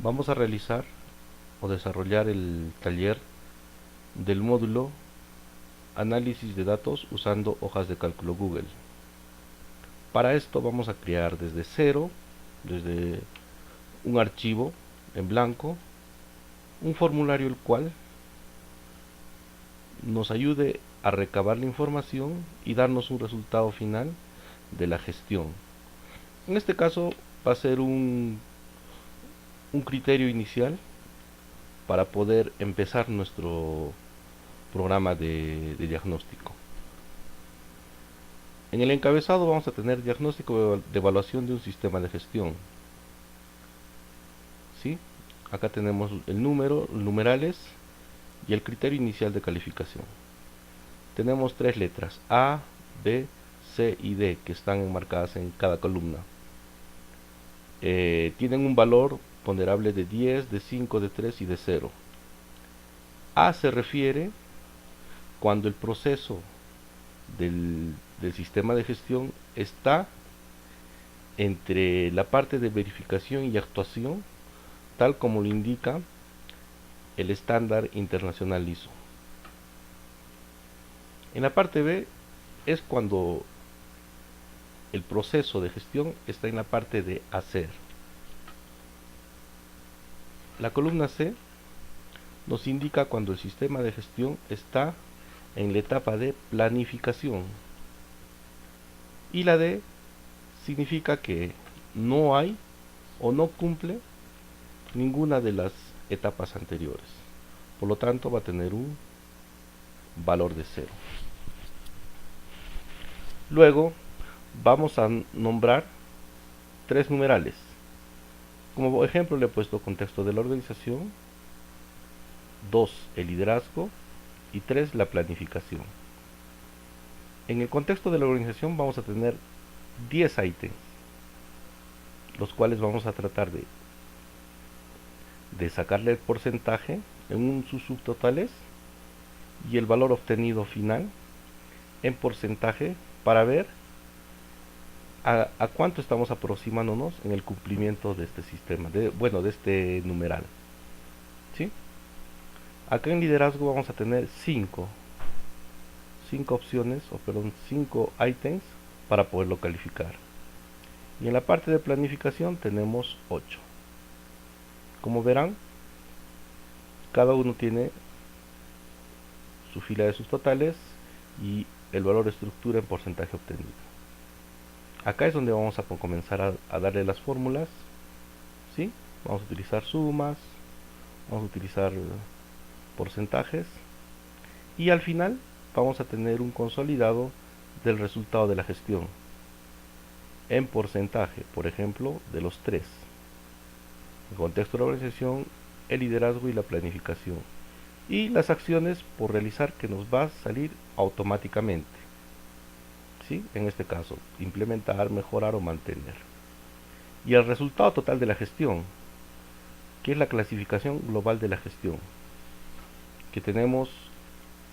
Vamos a realizar o desarrollar el taller del módulo análisis de datos usando hojas de cálculo Google. Para esto vamos a crear desde cero, desde un archivo en blanco, un formulario el cual nos ayude a recabar la información y darnos un resultado final de la gestión. En este caso va a ser un criterio inicial para poder empezar nuestro programa de diagnóstico. En el encabezado vamos a tener diagnóstico de evaluación de un sistema de gestión. ¿Sí? Acá tenemos el número, numerales y el criterio inicial de calificación. Tenemos tres letras A, B, C y D que están enmarcadas en cada columna. Tienen un valor ponderable de 10, de 5, de 3 y de 0. A se refiere cuando el proceso del sistema de gestión está entre la parte de verificación y actuación, tal como lo indica el estándar internacional ISO. En la parte B es cuando el proceso de gestión está en la parte de hacer. La columna C nos indica cuando el sistema de gestión está en la etapa de planificación. Y la D significa que no hay o no cumple ninguna de las etapas anteriores. Por lo tanto, va a tener un valor de 0. Luego, vamos a nombrar tres numerales. Como ejemplo, le he puesto contexto de la organización, 2 el liderazgo y 3 la planificación. En el contexto de la organización vamos a tener 10 ítems, los cuales vamos a tratar de sacarle el porcentaje en sus subtotales y el valor obtenido final en porcentaje para ver a cuánto estamos aproximándonos en el cumplimiento de este sistema, de este numeral. ¿Sí? Acá en liderazgo vamos a tener 5 opciones, 5 ítems para poderlo calificar. Y en la parte de planificación tenemos 8. Como verán, cada uno tiene su fila de sus totales y el valor de estructura en porcentaje obtenido. Acá es donde vamos a comenzar a darle las fórmulas. ¿Sí? Vamos a utilizar sumas, vamos a utilizar porcentajes y al final vamos a tener un consolidado del resultado de la gestión en porcentaje, por ejemplo, de los 3: el contexto de la organización, el liderazgo y la planificación, y las acciones por realizar que nos va a salir automáticamente. ¿Sí? En este caso, implementar, mejorar o mantener. Y el resultado total de la gestión, que es la clasificación global de la gestión, que tenemos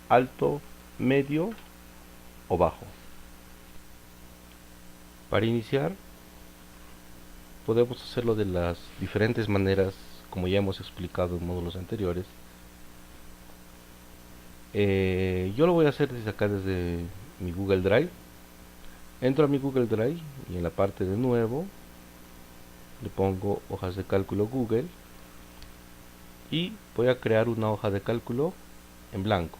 alto, medio o bajo. Para iniciar, podemos hacerlo de las diferentes maneras, como ya hemos explicado en módulos anteriores. Yo lo voy a hacer desde acá, desde mi Google Drive. Entro a mi Google Drive y en la parte de nuevo le pongo hojas de cálculo Google y voy a crear una hoja de cálculo en blanco.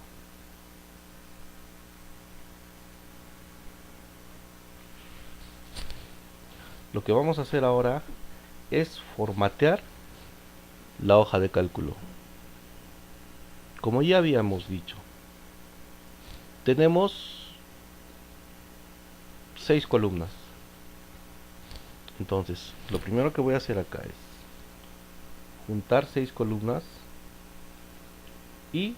Lo que vamos a hacer ahora es formatear la hoja de cálculo. Como ya habíamos dicho, tenemos 6 columnas. Entonces, lo primero que voy a hacer acá es juntar 6 columnas y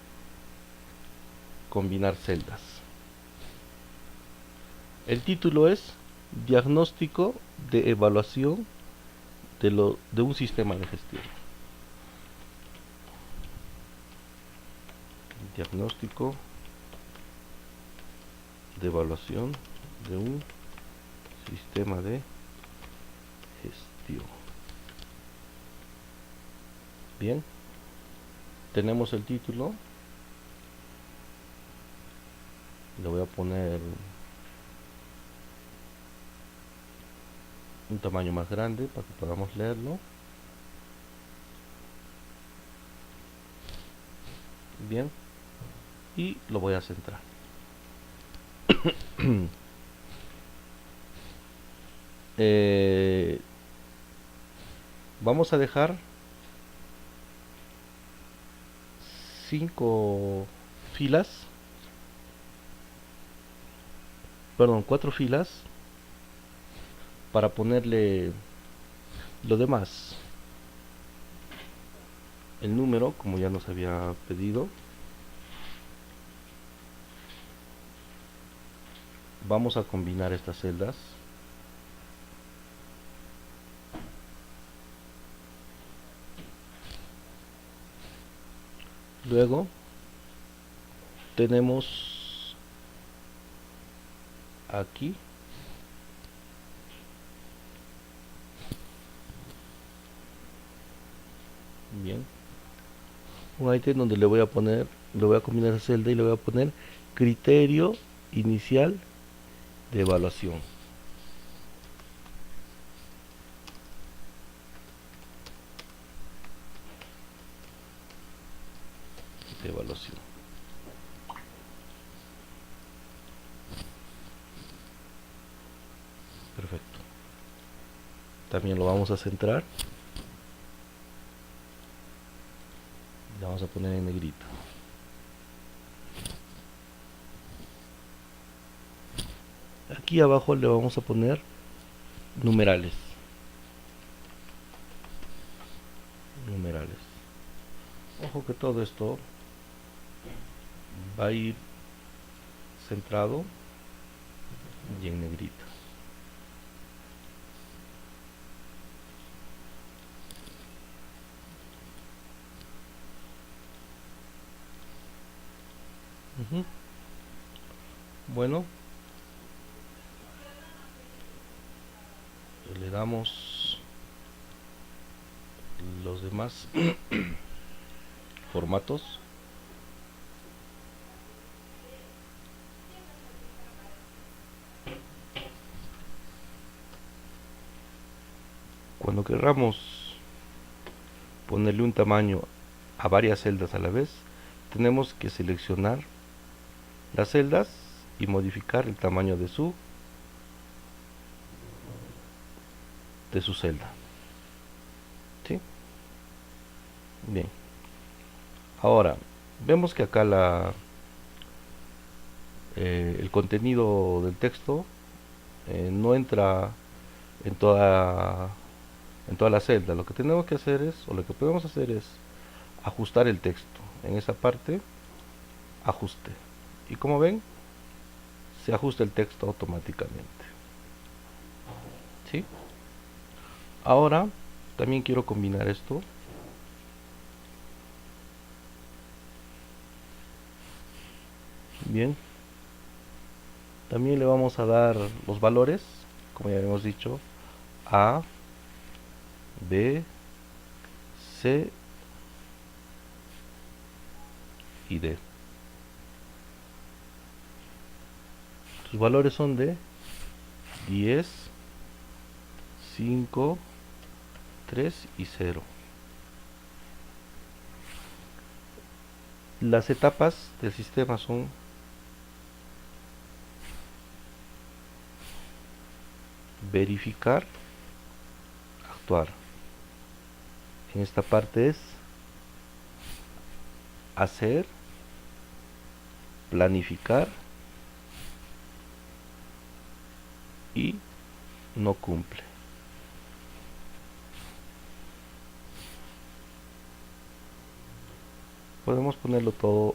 combinar celdas. El título es Diagnóstico de evaluación de un sistema de gestión. Diagnóstico de evaluación de un sistema de gestión. Bien, tenemos el título. Le voy a poner un tamaño más grande para que podamos leerlo. Bien, y lo voy a centrar. Vamos a dejar 5 filas, perdón, 4 filas para ponerle lo demás. El número, como ya nos había pedido. Vamos a combinar estas celdas. Luego tenemos aquí bien un ítem donde le voy a combinar esa celda y le voy a poner criterio inicial de evaluación. De evaluación. Perfecto. También lo vamos a centrar. Le vamos a poner en negrito. Aquí abajo le vamos a poner numerales. Numerales. Ojo que todo esto va a ir centrado y en negrito. Bueno, le damos los demás formatos. Cuando queramos ponerle un tamaño a varias celdas a la vez, tenemos que seleccionar las celdas y modificar el tamaño de su celda. ¿Sí? Bien. Ahora, vemos que acá el contenido del texto no entra en toda la celda. Lo que tenemos que hacer es, o lo que podemos hacer es ajustar el texto. En esa parte, ajuste. Y como ven, se ajusta el texto automáticamente. ¿Sí? Ahora, también quiero combinar esto. Bien. También le vamos a dar los valores, como ya habíamos dicho, A, B, C y D. Sus valores son de 10, 5, 3 y 0. Las etapas del sistema son verificar, actuar. En esta parte es hacer, planificar y no cumple. Podemos ponerlo todo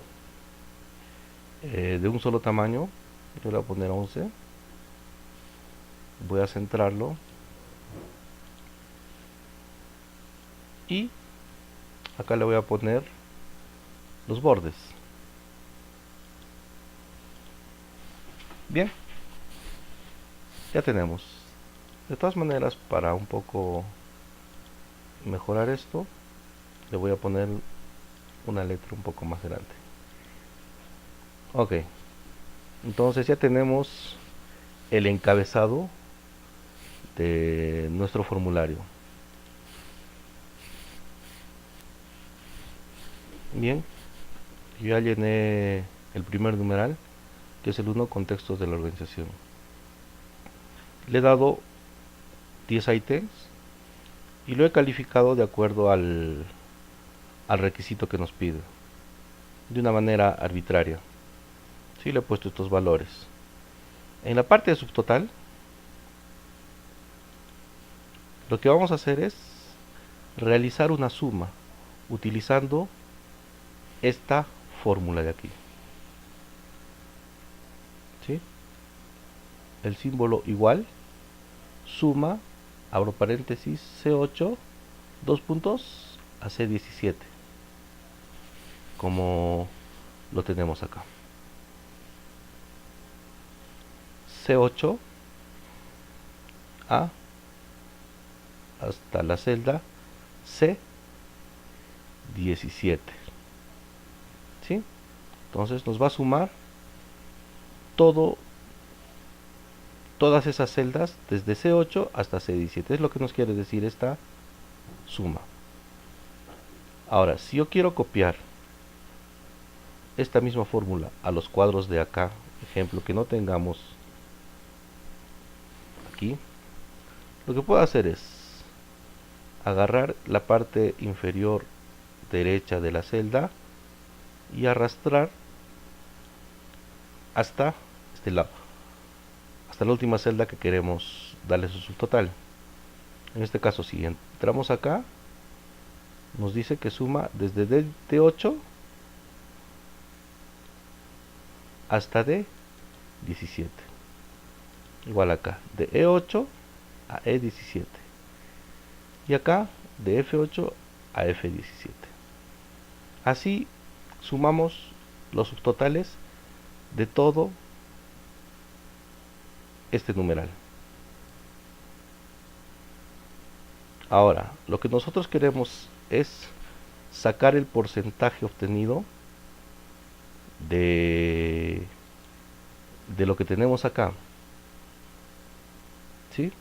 de un solo tamaño. Yo le voy a poner 11. Voy a centrarlo y acá le voy a poner los bordes. Bien, ya tenemos. De todas maneras, para un poco mejorar esto, le voy a poner una letra un poco más grande. Ok, entonces ya tenemos el encabezado de nuestro formulario. Bien, yo ya llené el primer numeral, que es el 1, contextos de la organización. Le he dado 10 ítems y lo he calificado de acuerdo al requisito que nos pide, de una manera arbitraria. Sí, le he puesto estos valores. En la parte de subtotal, lo que vamos a hacer es realizar una suma utilizando esta fórmula de aquí. ¿Sí? El símbolo igual, suma, abro paréntesis, C8, dos puntos, a C17, como lo tenemos acá. C8 a hasta la celda C17. ¿Sí? Entonces nos va a sumar todas esas celdas desde C8 hasta C17. Es lo que nos quiere decir esta suma. Ahora, si yo quiero copiar esta misma fórmula a los cuadros de acá, ejemplo que no tengamos aquí, lo que puedo hacer es agarrar la parte inferior derecha de la celda y arrastrar hasta este lado, hasta la última celda que queremos darle su subtotal. En este caso, si entramos acá, nos dice que suma desde D8 hasta D17. Igual acá, de E8 a E17. Y acá, de F8 a F17. Así sumamos los subtotales de todo este numeral. Ahora, lo que nosotros queremos es sacar el porcentaje obtenido de lo que tenemos acá. ¿Sí?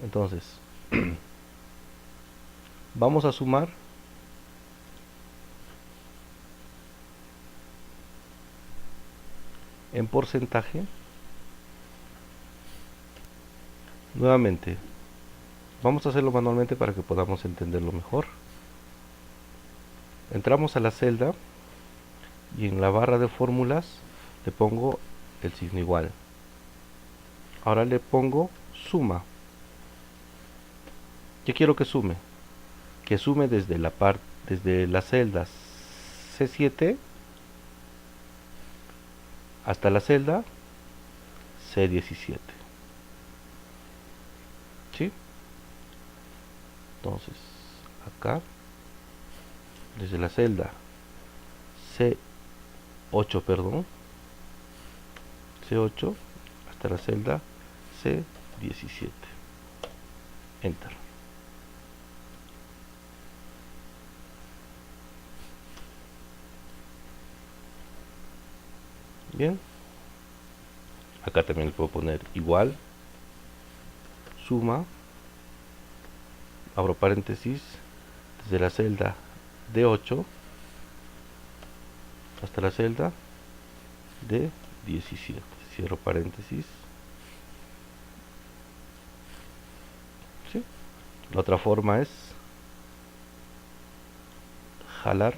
Entonces, vamos a sumar en porcentaje. Nuevamente, vamos a hacerlo manualmente para que podamos entenderlo mejor. Entramos a la celda y en la barra de fórmulas le pongo el signo igual. Ahora le pongo suma. ¿Qué quiero que sume? Que sume desde las celdas C7 hasta la celda C17. ¿Sí? Entonces, acá, desde la celda C8, perdón, C8 hasta la celda C17. Enter. Bien. Acá también le puedo poner igual, suma, abro paréntesis, desde la celda D8 hasta la celda D17, cierro paréntesis. ¿Sí? La otra forma es jalar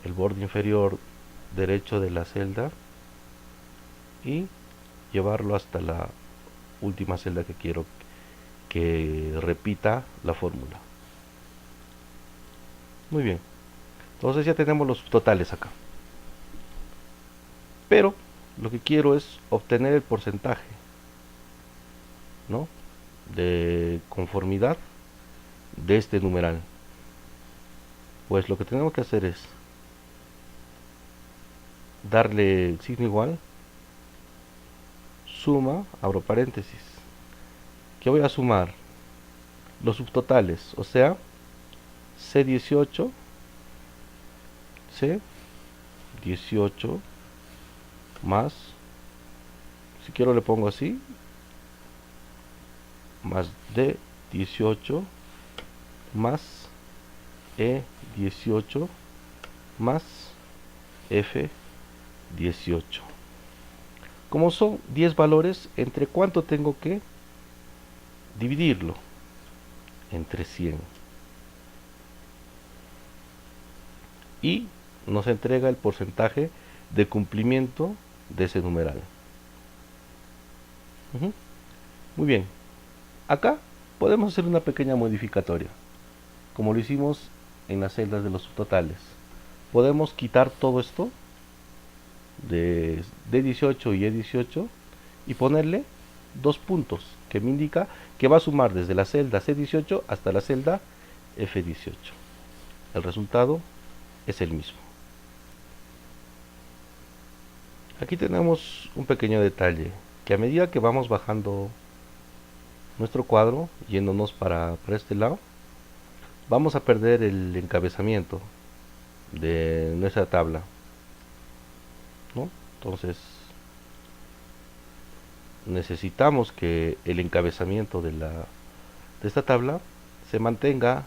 el borde inferior derecho de la celda y llevarlo hasta la última celda que quiero que repita la fórmula. Muy bien, entonces ya tenemos los totales acá, pero lo que quiero es obtener el porcentaje, ¿no?, de conformidad de este numeral. Pues lo que tenemos que hacer es darle el signo igual, suma, abro paréntesis. ¿Qué voy a sumar? los subtotales, o sea, C18, C18 más, si quiero le pongo así, más D18 más E18 más F18. Como son 10 valores, ¿entre cuánto tengo que dividirlo? Entre 100. Y nos entrega el porcentaje de cumplimiento de ese numeral. Muy bien. Acá podemos hacer una pequeña modificatoria, como lo hicimos en las celdas de los subtotales. Podemos quitar todo esto de D18 y E18 y ponerle 2 puntos que me indica que va a sumar desde la celda C18 hasta la celda F18. El resultado es el mismo. Aquí tenemos un pequeño detalle, que a medida que vamos bajando nuestro cuadro, yéndonos para este lado, vamos a perder el encabezamiento de nuestra tabla, ¿no? Entonces necesitamos que el encabezamiento de esta tabla se mantenga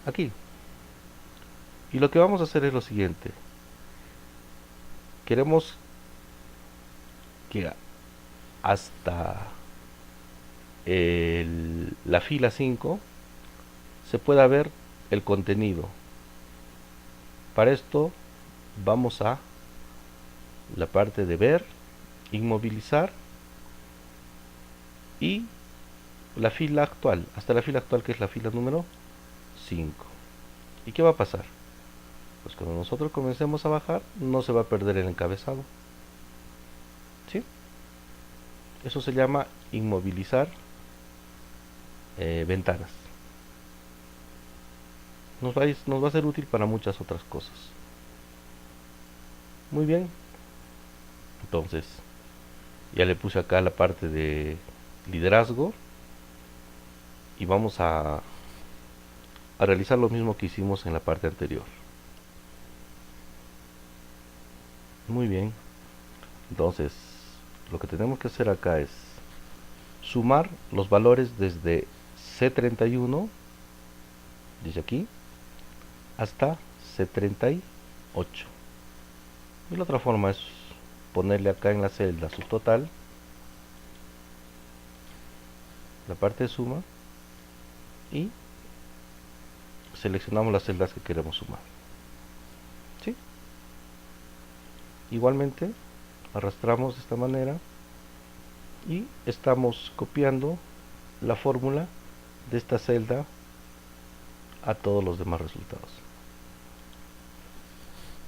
aquí. Y lo que vamos a hacer es lo siguiente. Queremos que hasta la fila 5 se pueda ver el contenido. Para esto vamos a la parte de ver, inmovilizar y la fila actual, hasta la fila actual, que es la fila número 5. ¿Y qué va a pasar? Pues cuando nosotros comencemos a bajar, no se va a perder el encabezado. ¿Sí? Eso se llama inmovilizar ventanas. Nos va a ser útil para muchas otras cosas. Muy bien. Entonces, ya le puse acá la parte de liderazgo y vamos a realizar lo mismo que hicimos en la parte anterior. Muy bien. Entonces, lo que tenemos que hacer acá es sumar los valores desde C31, desde aquí, hasta C38. Y la otra forma es ponerle acá en la celda subtotal la parte de suma y seleccionamos las celdas que queremos sumar. ¿Sí? Igualmente arrastramos de esta manera y estamos copiando la fórmula de esta celda a todos los demás resultados.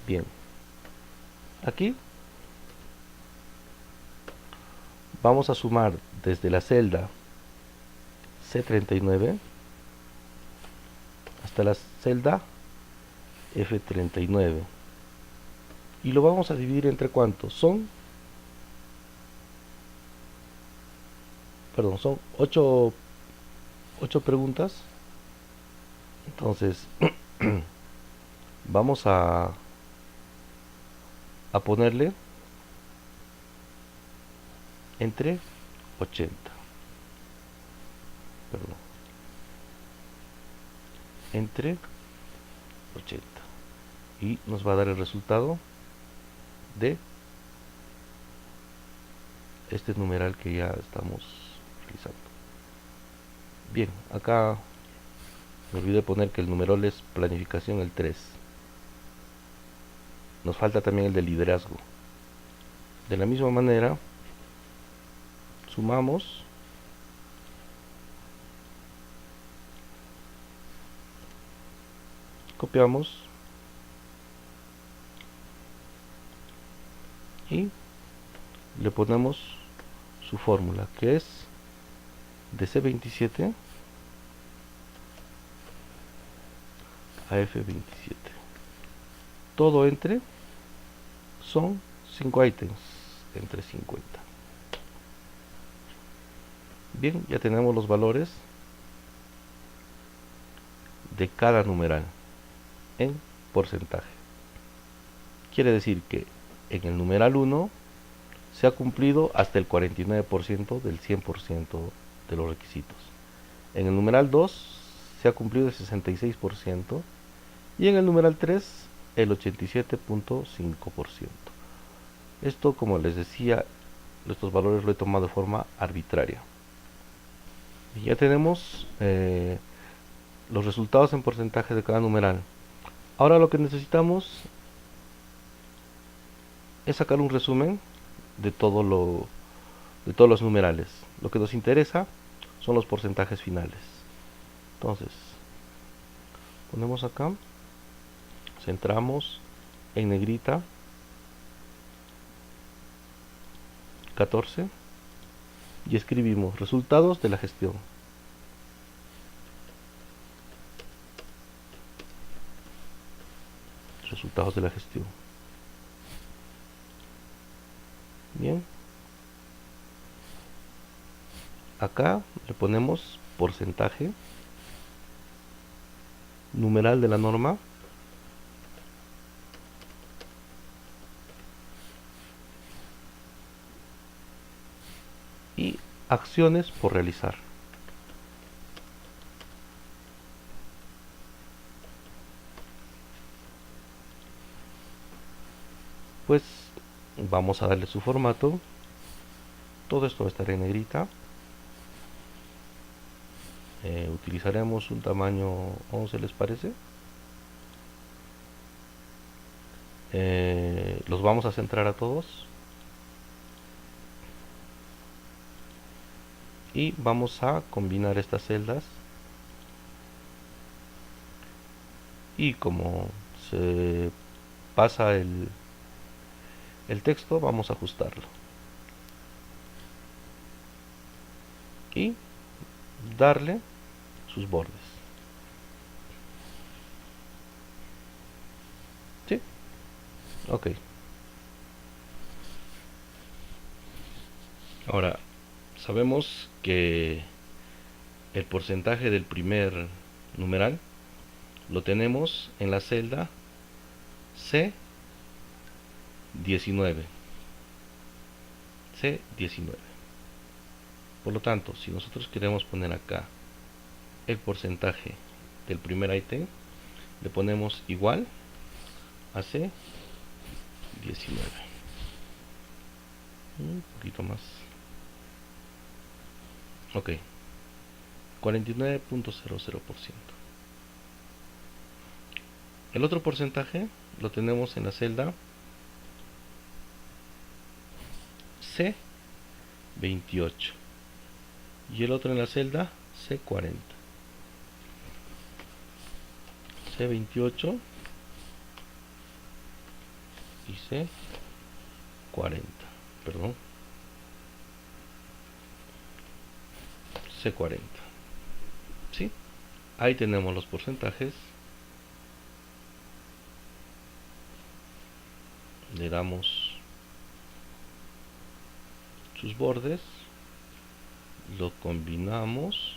Bien, aquí vamos a sumar desde la celda C39 hasta la celda F39 y lo vamos a dividir entre ¿cuántos? Son 8 preguntas. Entonces vamos a ponerle entre 80, perdón, entre 80 y nos va a dar el resultado de este numeral que ya estamos realizando. Bien, acá me olvidé poner que el numeral es planificación el 3. Nos falta también el de liderazgo. De la misma manera, sumamos copiamos y le ponemos su fórmula, que es de C27 a F27. Todo entre son 5 ítems entre 50. Bien, ya tenemos los valores de cada numeral en porcentaje. Quiere decir que en el numeral 1 se ha cumplido hasta el 49% del 100% de los requisitos. En el numeral 2 se ha cumplido el 66% y en el numeral 3 el 87.5%. Esto, como les decía, estos valores lo he tomado de forma arbitraria. Y ya tenemos los resultados en porcentaje de cada numeral. Ahora lo que necesitamos es sacar un resumen de todos los numerales. Lo que nos interesa son los porcentajes finales. Entonces, ponemos acá, centramos en negrita 14 y escribimos resultados de la gestión. Resultados de la gestión. Bien. Acá le ponemos porcentaje, numeral de la norma, y acciones por realizar. Pues vamos a darle su formato. Todo esto va a estar en negrita. Utilizaremos un tamaño 11, ¿les parece? Los vamos a centrar a todos. Y vamos a combinar estas celdas. Y como se pasa el texto, vamos a ajustarlo. Y darle sus bordes. ¿Sí? Ok. Ahora, sabemos que el porcentaje del primer numeral lo tenemos en la celda C19. C19. Por lo tanto, si nosotros queremos poner acá el porcentaje del primer ítem, le ponemos igual a C19. Un poquito más. Ok. 49.00%. El otro porcentaje lo tenemos en la celda C28 y el otro en la celda C40. C28 y C40, perdón, C40. ¿Sí? Ahí tenemos los porcentajes. Le damos sus bordes, lo combinamos,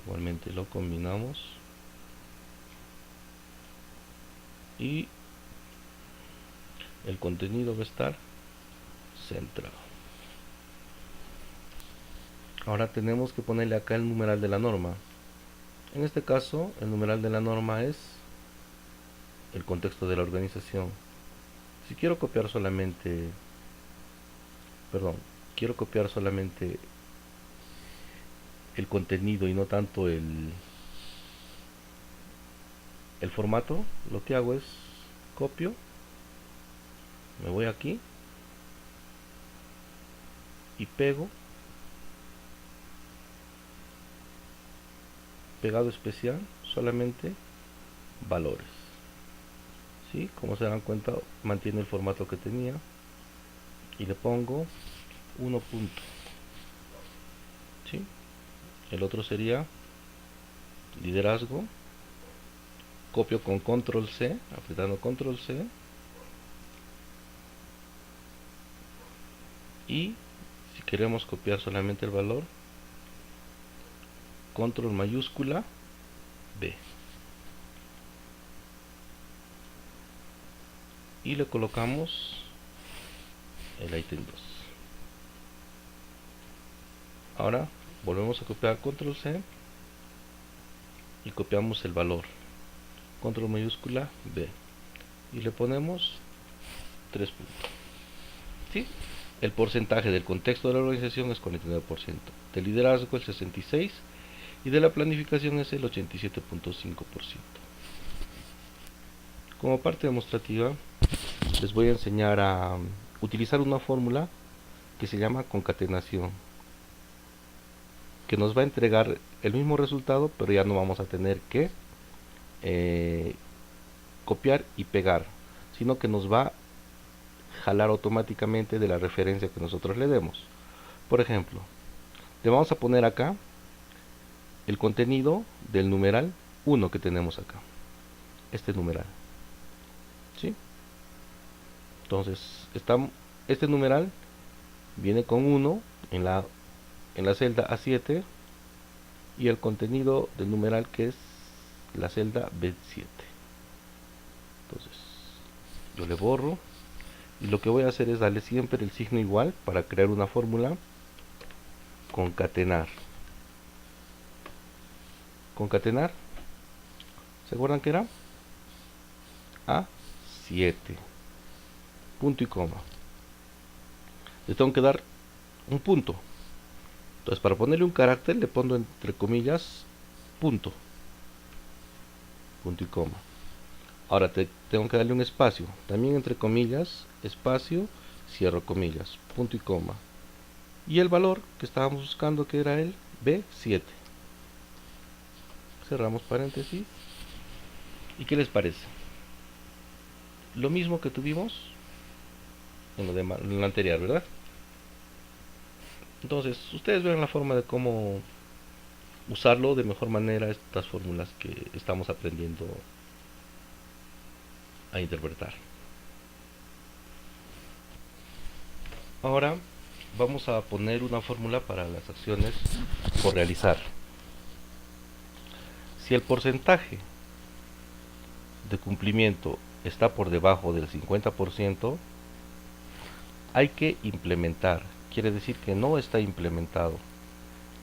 igualmente lo combinamos y el contenido va a estar centrado. Ahora tenemos que ponerle acá el numeral de la norma. En este caso, el numeral de la norma es el contexto de la organización. Si quiero copiar solamente, quiero copiar solamente el contenido y no tanto el formato, lo que hago es copio, me voy aquí y pego, pegado especial, solamente valores. ¿Sí? Como se dan cuenta, mantiene el formato que tenía y le pongo 1 punto. ¿Sí? El otro sería liderazgo, copio con control C, apretando control C, y si queremos copiar solamente el valor, control mayúscula B. y le colocamos el ítem 2. Ahora volvemos a copiar control C y copiamos el valor, control mayúscula B, y le ponemos 3 puntos. ¿Sí? El porcentaje del contexto de la organización es 49%, del liderazgo el 66% y de la planificación es el 87.5%. Como parte demostrativa les voy a enseñar a utilizar una fórmula que se llama concatenación, que nos va a entregar el mismo resultado, pero ya no vamos a tener que copiar y pegar, sino que nos va a jalar automáticamente de la referencia que nosotros le demos. Por ejemplo, le vamos a poner acá el contenido del numeral 1 que tenemos acá, este numeral, ¿sí? Entonces este numeral viene con 1 en la celda A7 y el contenido del numeral que es la celda B7. Entonces yo le borro y lo que voy a hacer es darle siempre el signo igual para crear una fórmula. Concatenar. Concatenar, ¿se acuerdan que era? A7, punto y coma. Le tengo que dar un punto. Entonces para ponerle un carácter le pongo entre comillas punto, punto y coma. Ahora tengo que darle un espacio, también entre comillas, espacio, cierro comillas, punto y coma. Y el valor que estábamos buscando, que era el B7. Cerramos paréntesis. ¿Y qué les parece? Lo mismo que tuvimos en lo anterior, ¿verdad? Entonces, ustedes ven la forma de cómo usarlo de mejor manera, estas fórmulas que estamos aprendiendo a interpretar. Ahora vamos a poner una fórmula para las acciones por realizar. Si el porcentaje de cumplimiento está por debajo del 50%, hay que implementar. Quiere decir que no está implementado.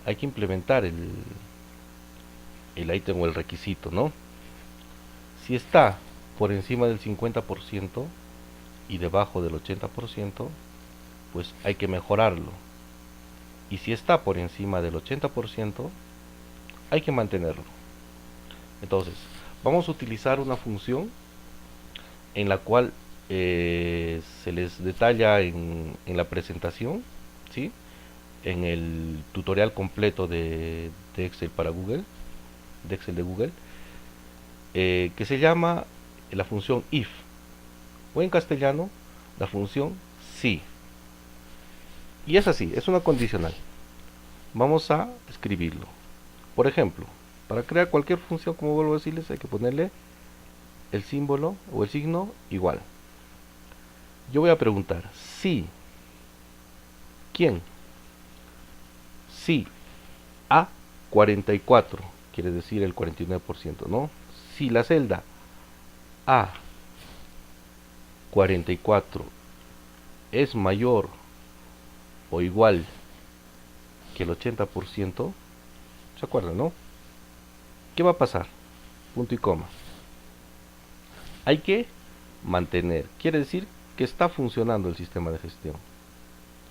Hay que implementar el ítem o el requisito, ¿no? Si está por encima del 50% y debajo del 80%, pues hay que mejorarlo. Y si está por encima del 80%, hay que mantenerlo. Entonces, vamos a utilizar una función en la cual se les detalla en la presentación, ¿sí? En el tutorial completo de Excel para Google, de Excel de Google, que se llama la función if, o en castellano la función si. Y es así, es una condicional. Vamos a escribirlo. Por ejemplo, para crear cualquier función, como vuelvo a decirles, hay que ponerle el símbolo o el signo igual. Yo voy a preguntar si, ¿quién? Si A44, quiere decir el 49%, ¿no? Si la celda A44 es mayor o igual que el 80%, ¿se acuerdan, no? ¿Qué va a pasar? Punto y coma. Hay que mantener, quiere decir que está funcionando el sistema de gestión,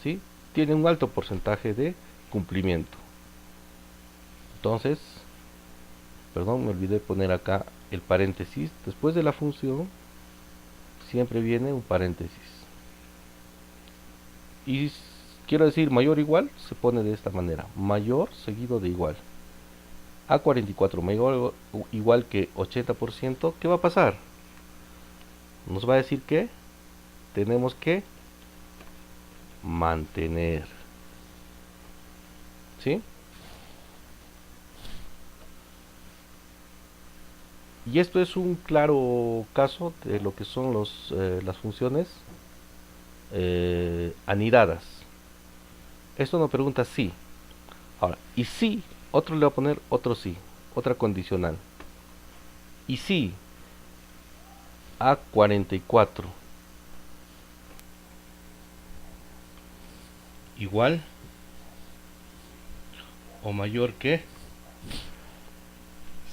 ¿sí? Tiene un alto porcentaje de cumplimiento. Entonces, perdón, me olvidé poner acá el paréntesis. Después de la función siempre viene un paréntesis. Y quiero decir mayor o igual, se pone de esta manera: mayor seguido de igual. A44 mayor o igual que 80%, ¿qué va a pasar? Nos va a decir que tenemos que mantener, ¿sí? Y esto es un claro caso de lo que son las funciones anidadas. Esto nos pregunta si. Ahora, y si, otro le va a poner otro sí, otra condicional. Y si A44 igual o mayor que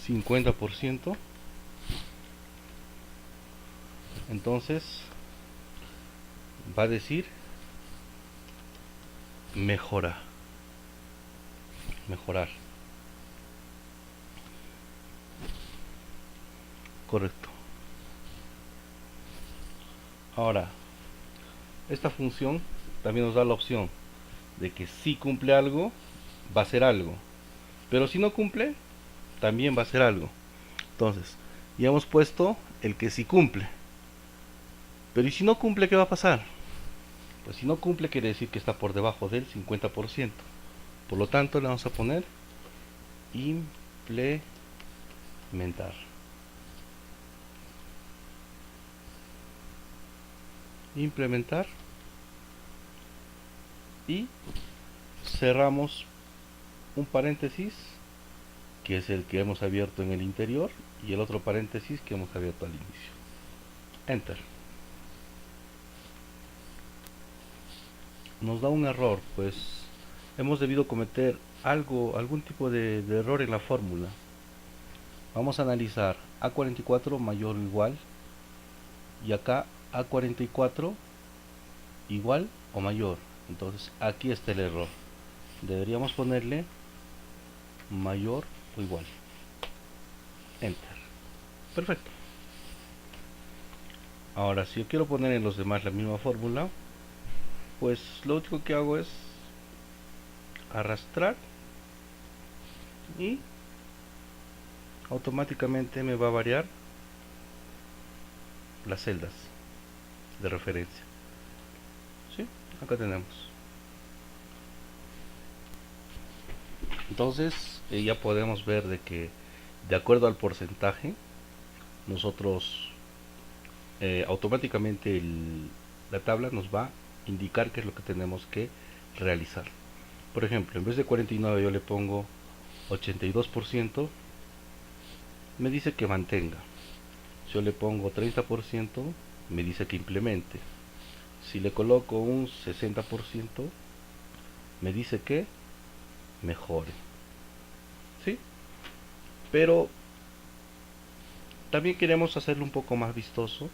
50%, entonces va a decir mejorar. Correcto. Ahora, esta función también nos da la opción de que si cumple algo, va a hacer algo. Pero si no cumple, también va a hacer algo. Entonces, ya hemos puesto el que si cumple. Pero ¿y si no cumple, qué va a pasar? Pues si no cumple quiere decir que está por debajo del 50%. Por lo tanto, le vamos a poner implementar. Implementar. Y cerramos un paréntesis, que es el que hemos abierto en el interior, y el otro paréntesis que hemos abierto al inicio. Enter. Nos da un error, pues hemos debido cometer algún tipo de error en la fórmula. Vamos a analizar A44 mayor o igual, y acá A44 igual o mayor. Entonces aquí está el error. Deberíamos ponerle mayor o igual. Enter. Perfecto. Ahora, si yo quiero poner en los demás la misma fórmula, pues lo único que hago es arrastrar y automáticamente me va a variar las celdas de referencia. ¿Sí? Acá tenemos. Entonces ya podemos ver de que de acuerdo al porcentaje nosotros automáticamente la tabla nos va a indicar qué es lo que tenemos que realizar. Por ejemplo, en vez de 49 yo le pongo 82%, me dice que mantenga. Si yo le pongo 30%, me dice que implemente. Si le coloco un 60%, me dice que mejore. ¿Sí? Pero también queremos hacerlo un poco más vistoso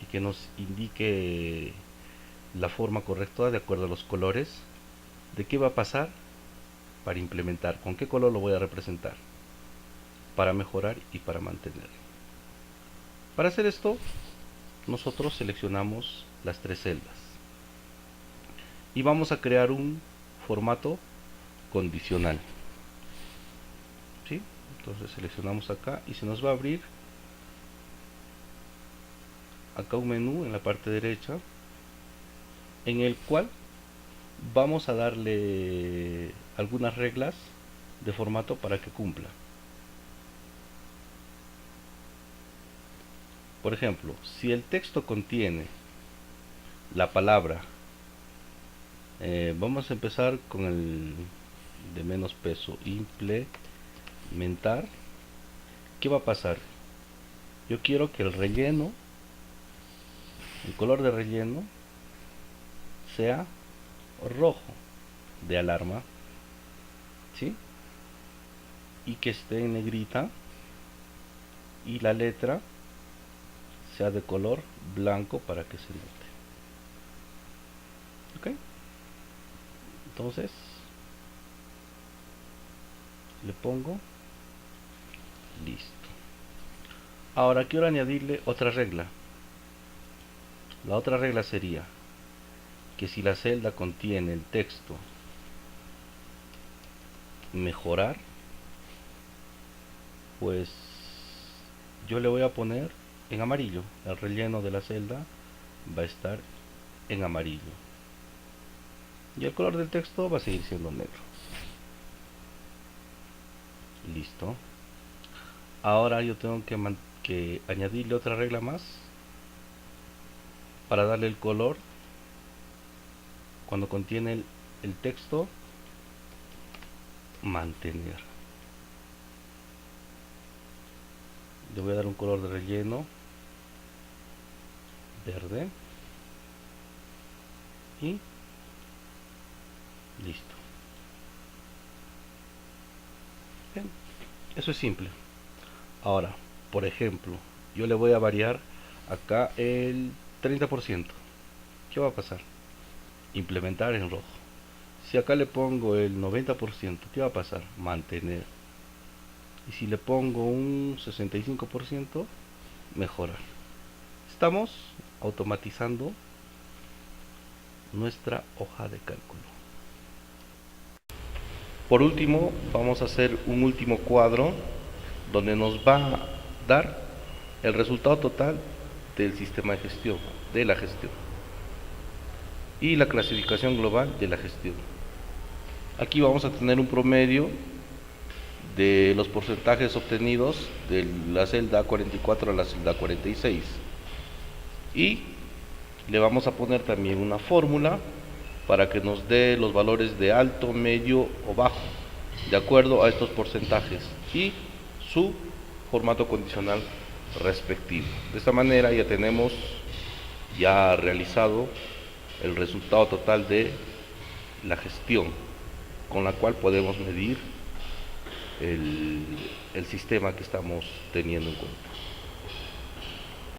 y que nos indique la forma correcta de acuerdo a los colores de qué va a pasar para implementar, con qué color lo voy a representar, para mejorar y para mantener. Para hacer esto, nosotros seleccionamos las tres celdas y vamos a crear un formato condicional. ¿Sí? Entonces seleccionamos acá y se nos va a abrir acá un menú en la parte derecha en el cual vamos a darle algunas reglas de formato para que cumpla. Por ejemplo, si el texto contiene la palabra, vamos a empezar con el de menos peso, implementar. ¿Qué va a pasar? Yo quiero que el relleno, el color de relleno, sea rojo de alarma, ¿sí? Y que esté en negrita y la letra sea de color blanco para que se note. ¿Ok? Entonces le pongo listo. Ahora quiero añadirle otra regla. La otra regla sería que si la celda contiene el texto mejorar, pues yo le voy a poner en amarillo. El relleno de la celda va a estar en amarillo y el color del texto va a seguir siendo negro. Listo. Ahora yo tengo que añadirle otra regla más para darle el color cuando contiene el texto mantener. Le voy a dar un color de relleno verde y Listo. Bien, eso es simple. Ahora, por ejemplo, yo le voy a variar acá el 30%. ¿Qué va a pasar? Implementar en rojo. Si acá le pongo el 90%, ¿qué va a pasar? Mantener. Y si le pongo un 65%, mejorar. Estamos automatizando nuestra hoja de cálculo. Por último, vamos a hacer un último cuadro donde nos va a dar el resultado total del sistema de gestión, de la gestión, y la clasificación global de la gestión. Aquí vamos a tener un promedio de los porcentajes obtenidos de la celda 44 a la celda 46, y le vamos a poner también una fórmula para que nos dé los valores de alto, medio o bajo de acuerdo a estos porcentajes y su formato condicional respectivo. De esta manera ya tenemos ya realizado el resultado total de la gestión, con la cual podemos medir el sistema que estamos teniendo en cuenta.